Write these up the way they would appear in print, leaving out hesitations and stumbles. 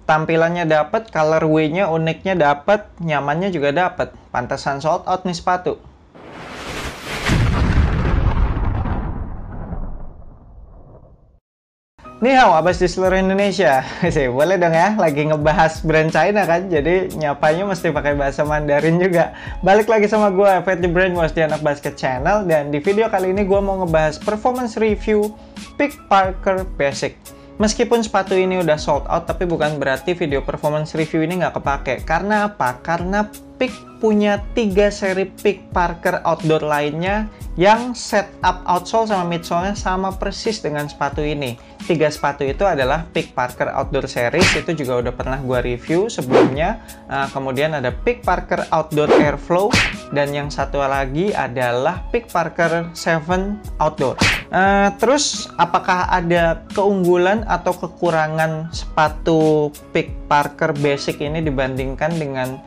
Tampilannya dapet, colorway-nya uniknya dapet, nyamannya juga dapet. Pantesan sold out nih sepatu. Ni hao, abas di seluruh Indonesia. Boleh dong ya, lagi ngebahas brand China kan, jadi nyapanya mesti pakai bahasa Mandarin juga. Balik lagi sama gue, Fat the Brand Was di Anak Basket Channel, dan di video kali ini gue mau ngebahas performance review Pick Parker Basic. Meskipun sepatu ini udah sold out, tapi bukan berarti video performance review ini nggak kepake. Karena apa? Karena Pick punya 3 seri Pick Parker outdoor lainnya yang setup outsole sama midsole-nya sama persis dengan sepatu ini. 3 sepatu itu adalah Pick Parker Outdoor Series, itu juga udah pernah gua review sebelumnya. Kemudian ada Pick Parker Outdoor Airflow, dan yang satu lagi adalah Pick Parker 7 Outdoor. Terus apakah ada keunggulan atau kekurangan sepatu Pick Parker Basic ini dibandingkan dengan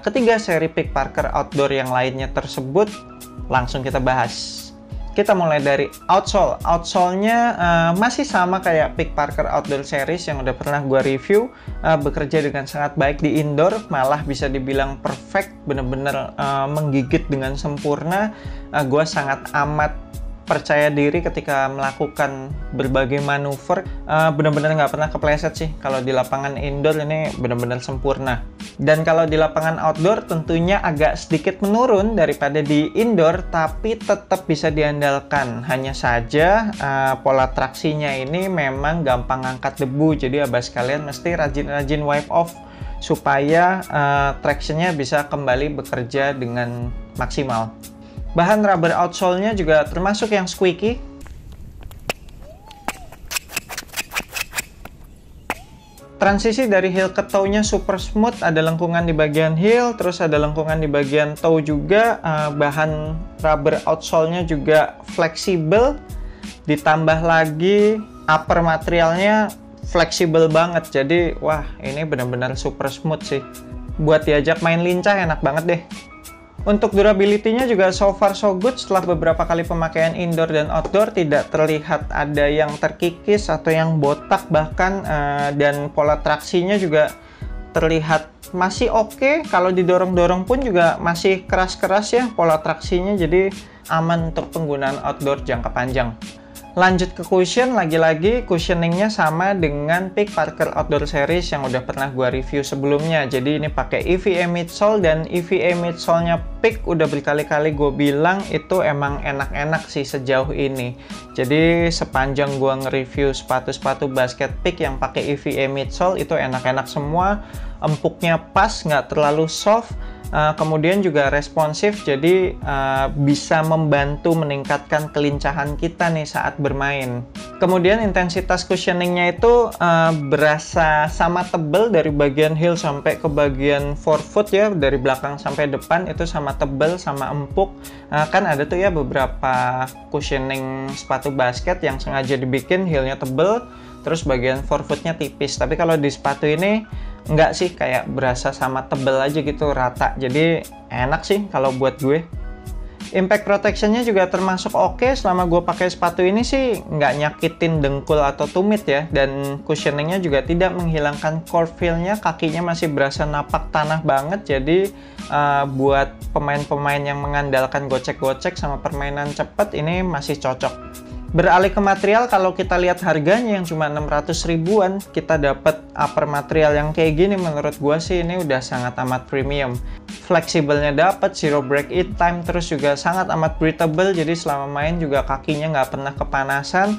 ketiga seri Pick Parker Outdoor yang lainnya tersebut? Langsung kita bahas. Kita mulai dari outsole. Outsole-nya masih sama kayak Pick Parker Outdoor Series yang udah pernah gua review. Bekerja dengan sangat baik di indoor, malah bisa dibilang perfect, bener-bener menggigit dengan sempurna. Gua sangat amat percaya diri ketika melakukan berbagai manuver, benar-benar nggak pernah kepleset sih. Kalau di lapangan indoor ini benar-benar sempurna. Dan kalau di lapangan outdoor tentunya agak sedikit menurun daripada di indoor, tapi tetap bisa diandalkan. Hanya saja pola traksinya ini memang gampang angkat debu, jadi abas kalian mesti rajin-rajin wipe off supaya tractionnya bisa kembali bekerja dengan maksimal. Bahan rubber outsole-nya juga termasuk yang squeaky. Transisi dari heel ke toe-nya super smooth, ada lengkungan di bagian heel, terus ada lengkungan di bagian toe juga. Bahan rubber outsole-nya juga fleksibel, ditambah lagi upper materialnya fleksibel banget. Jadi wah, ini benar-benar super smooth sih. Buat diajak main lincah enak banget deh. Untuk durability-nya juga so far so good. Setelah beberapa kali pemakaian indoor dan outdoor, tidak terlihat ada yang terkikis atau yang botak bahkan, dan pola traksinya juga terlihat masih oke. Kalau didorong-dorong pun juga masih keras-keras ya pola traksinya, jadi aman untuk penggunaan outdoor jangka panjang. Lanjut ke cushion, lagi-lagi cushioningnya sama dengan Pick Parker Outdoor Series yang udah pernah gua review sebelumnya. Jadi ini pakai EVA midsole, dan EVA midsole-nya Pick udah berkali-kali gue bilang itu emang enak-enak sih sejauh ini. Jadi sepanjang gua nge-review sepatu-sepatu basket Pick yang pakai EVA midsole itu enak-enak semua. Empuknya pas, nggak terlalu soft. Kemudian juga responsif, jadi bisa membantu meningkatkan kelincahan kita nih saat bermain. Kemudian intensitas cushioningnya itu berasa sama tebel dari bagian heel sampai ke bagian forefoot ya, dari belakang sampai depan itu sama tebel, sama empuk. Kan ada tuh ya beberapa cushioning sepatu basket yang sengaja dibikin heelnya tebel, terus bagian forefootnya tipis. Tapi kalau di sepatu ini enggak sih, kayak berasa sama tebel aja gitu, rata. Jadi enak sih kalau buat gue. Impact protection-nya juga termasuk oke. Selama gue pakai sepatu ini sih nggak nyakitin dengkul atau tumit ya. Dan cushioning-nya juga tidak menghilangkan core feel-nya. Kakinya masih berasa napak tanah banget. Jadi buat pemain-pemain yang mengandalkan gocek-gocek sama permainan cepat, ini masih cocok. Beralih ke material, kalau kita lihat harganya yang cuma 600 ribuan, kita dapat upper material yang kayak gini. Menurut gua sih ini udah sangat amat premium. Fleksibelnya dapat, zero break-in time, terus juga sangat amat breathable, jadi selama main juga kakinya nggak pernah kepanasan.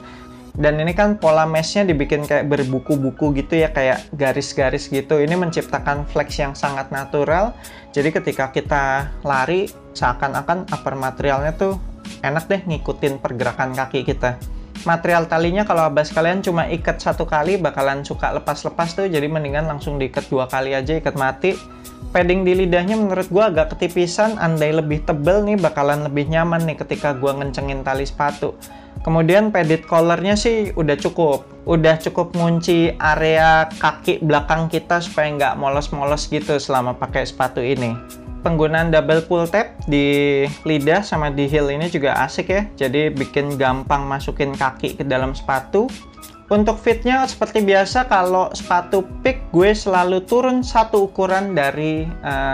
Dan ini kan pola mesh-nya dibikin kayak berbuku-buku gitu ya, kayak garis-garis gitu. Ini menciptakan flex yang sangat natural. Jadi ketika kita lari, seakan-akan upper materialnya tuh enak deh ngikutin pergerakan kaki kita. Material talinya kalau abas kalian cuma ikat satu kali bakalan suka lepas-lepas tuh, jadi mendingan langsung diikat 2 kali aja, ikat mati. Padding di lidahnya menurut gua agak ketipisan, andai lebih tebel nih bakalan lebih nyaman nih ketika gua ngencengin tali sepatu. Kemudian padded collarnya sih udah cukup ngunci area kaki belakang kita supaya nggak molos-molos gitu selama pakai sepatu ini. Penggunaan double pull tab di lidah sama di heel ini juga asik ya, jadi bikin gampang masukin kaki ke dalam sepatu. Untuk fitnya seperti biasa, kalau sepatu Peak gue selalu turun satu ukuran dari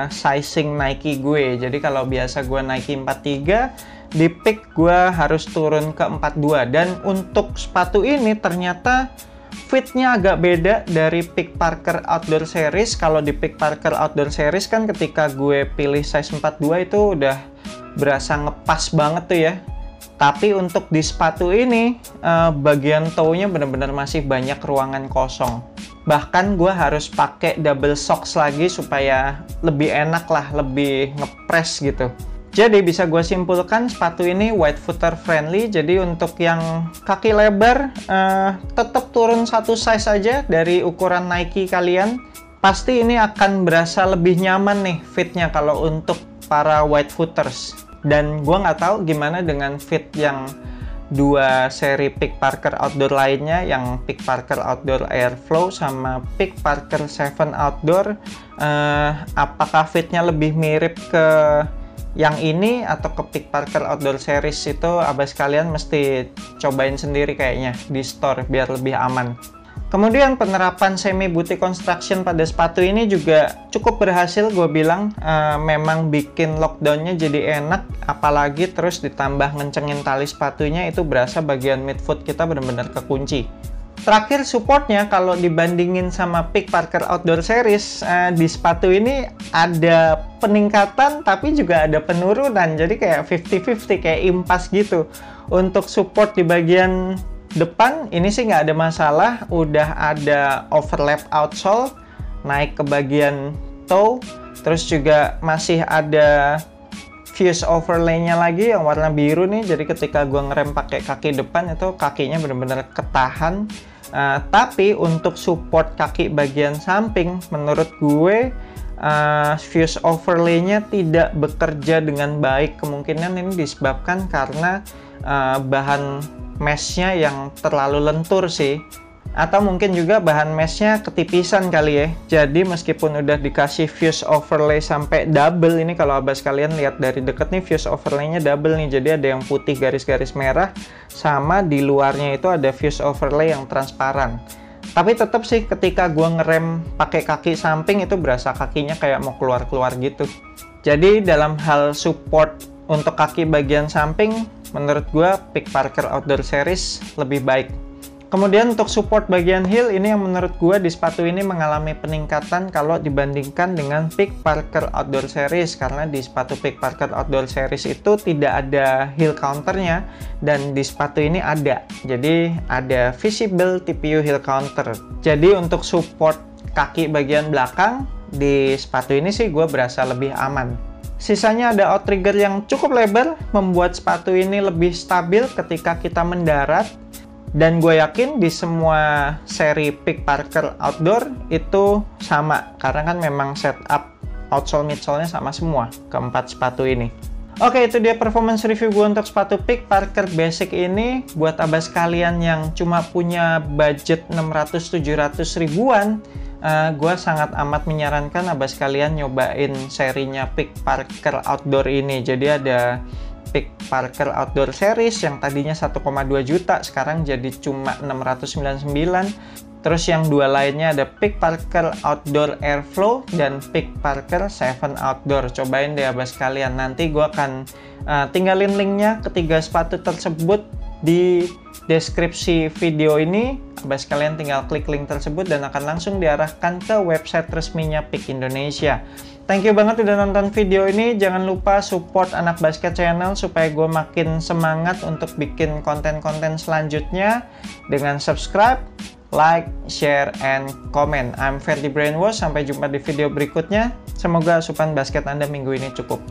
sizing Nike gue. Jadi kalau biasa gue Nike 43, di Peak gue harus turun ke 42. Dan untuk sepatu ini ternyata fitnya agak beda dari Peak Parker Outdoor Series. Kalau di Peak Parker Outdoor Series kan ketika gue pilih size 42 itu udah berasa ngepas banget tuh ya. Tapi untuk di sepatu ini, bagian toe-nya benar-benar masih banyak ruangan kosong. Bahkan gue harus pakai double socks lagi supaya lebih enak lah, lebih ngepres gitu. Jadi bisa gue simpulkan sepatu ini wide footer friendly. Jadi untuk yang kaki lebar, tetap turun satu size aja dari ukuran Nike kalian. Pasti ini akan berasa lebih nyaman nih fitnya kalau untuk para wide footers. Dan gue nggak tahu gimana dengan fit yang dua seri Peak Parker Outdoor lainnya, yang Peak Parker Outdoor Airflow sama Peak Parker 7 Outdoor. Apakah fitnya lebih mirip ke yang ini atau ke Peak Parker Outdoor Series? Itu abas kalian mesti cobain sendiri kayaknya di store biar lebih aman. Kemudian penerapan semi booty construction pada sepatu ini juga cukup berhasil, gue bilang. Memang bikin lockdownnya jadi enak, apalagi terus ditambah ngencengin tali sepatunya, itu berasa bagian midfoot kita benar-benar kekunci. Terakhir supportnya, kalau dibandingin sama Peak Parker Outdoor Series, di sepatu ini ada peningkatan tapi juga ada penurunan, jadi kayak 50-50, kayak impas gitu. Untuk support di bagian depan ini sih nggak ada masalah, udah ada overlap outsole naik ke bagian toe, terus juga masih ada fuse overlay-nya lagi yang warna biru nih, jadi ketika gue ngerem pakai kaki depan itu kakinya bener-bener ketahan. Tapi untuk support kaki bagian samping, menurut gue fuse overlay-nya tidak bekerja dengan baik. Kemungkinan ini disebabkan karena bahan mesh-nya yang terlalu lentur sih, atau mungkin juga bahan mesh-nya ketipisan kali ya. Jadi meskipun udah dikasih fuse overlay sampai double, ini kalau abas kalian lihat dari deket nih, fuse overlay-nya double nih, jadi ada yang putih garis-garis merah, sama di luarnya itu ada fuse overlay yang transparan. Tapi tetap sih ketika gua ngerem pakai kaki samping itu berasa kakinya kayak mau keluar-keluar gitu. Jadi dalam hal support untuk kaki bagian samping, menurut gua Peak Parker Outdoor Series lebih baik. Kemudian untuk support bagian heel, ini yang menurut gua di sepatu ini mengalami peningkatan kalau dibandingkan dengan Peak Parker Outdoor Series, karena di sepatu Peak Parker Outdoor Series itu tidak ada heel counternya, dan di sepatu ini ada. Jadi ada visible TPU heel counter. Jadi untuk support kaki bagian belakang di sepatu ini sih gua berasa lebih aman. Sisanya ada outrigger yang cukup lebar, membuat sepatu ini lebih stabil ketika kita mendarat. Dan gue yakin di semua seri Peak Parker Outdoor itu sama, karena kan memang setup outsole midsole-nya sama semua, keempat sepatu ini. Oke, itu dia performance review gue untuk sepatu Peak Parker Basic ini. Buat abas kalian yang cuma punya budget 600-700 ribuan, gue sangat amat menyarankan abas kalian nyobain serinya Peak Parker Outdoor ini. Jadi ada Peak Parker Outdoor Series yang tadinya 1,2 juta, sekarang jadi cuma 699. Terus yang dua lainnya ada Peak Parker Outdoor Airflow dan Peak Parker 7 Outdoor. Cobain deh abas kalian. Nanti gue akan tinggalin linknya ketiga sepatu tersebut di deskripsi video ini. Abas kalian tinggal klik link tersebut dan akan langsung diarahkan ke website resminya Peak Indonesia. Thank you banget udah nonton video ini. Jangan lupa support Anak Basket Channel supaya gue makin semangat untuk bikin konten-konten selanjutnya dengan subscribe, like, share, and comment. I'm Ferdi Brainwash. Sampai jumpa di video berikutnya. Semoga asupan basket Anda minggu ini cukup.